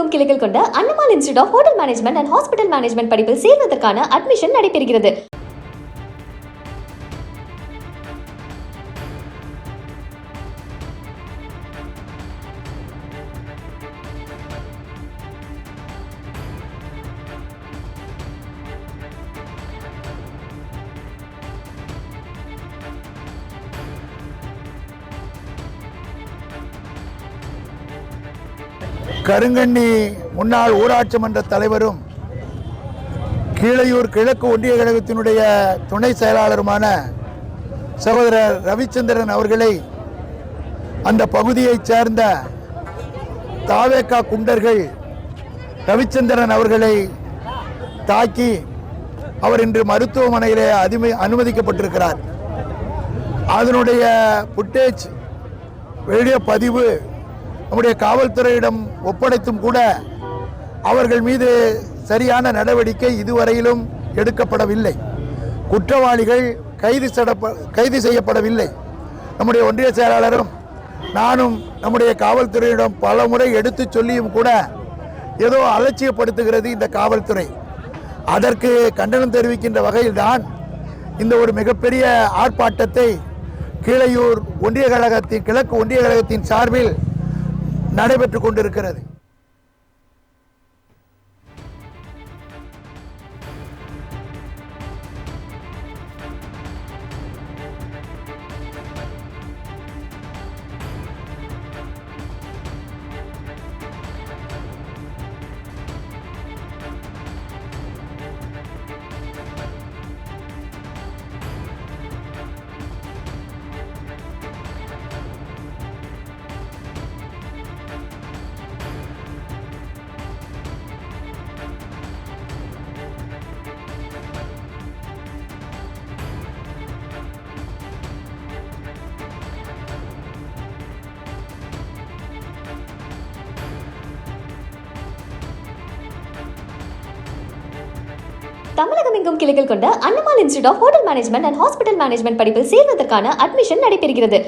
தமிழகமெங்கும் கிளைகள் கொண்ட Annamalai institute of hotel management and hospital management படிப்பில் சேர்வதற்கான அட்மிஷன் நடைபெறுகிறது. கருங்கண்ணி முன்னாள் ஊராட்சி மன்ற தலைவரும் கீழையூர் கிழக்கு ஒன்றிய கழகத்தினுடைய துணை செயலாளருமான சகோதரர் ரவிச்சந்திரன் அவர்களை அந்த பகுதியைச் சேர்ந்த தாவேகா குண்டர்கள் ரவிச்சந்திரன் அவர்களை தாக்கி அவர் இன்று மருத்துவமனையிலே அனுமதிக்கப்பட்டிருக்கிறார். அதனுடைய புட்டேஜ் வீடியோ பதிவு நம்முடைய காவல்துறையிடம் ஒப்படைத்தும் கூட அவர்கள் மீது சரியான நடவடிக்கை இதுவரையிலும் எடுக்கப்படவில்லை. குற்றவாளிகள் கைது செய்யப்படவில்லை. நம்முடைய ஒன்றிய செயலாளரும் நானும் நம்முடைய காவல்துறையிடம் பல முறை எடுத்து சொல்லியும் கூட ஏதோ அலட்சியப்படுத்துகிறது இந்த காவல்துறை. அதற்கு கண்டனம் தெரிவிக்கின்ற வகையில்தான் இந்த ஒரு மிகப்பெரிய ஆர்ப்பாட்டத்தை கீழையூர் ஒன்றிய கழகத்தின் கிழக்கு ஒன்றிய கழகத்தின் சார்பில் நடைபெற்றுக் கொண்டிருக்கிறது. தமிழகமெங்கும் கிளைகள் கொண்ட Annamalai institute of hotel management and hospital management படிப்பில் சேர்வதற்கான அட்மிஷன் நடைபெறுகிறது.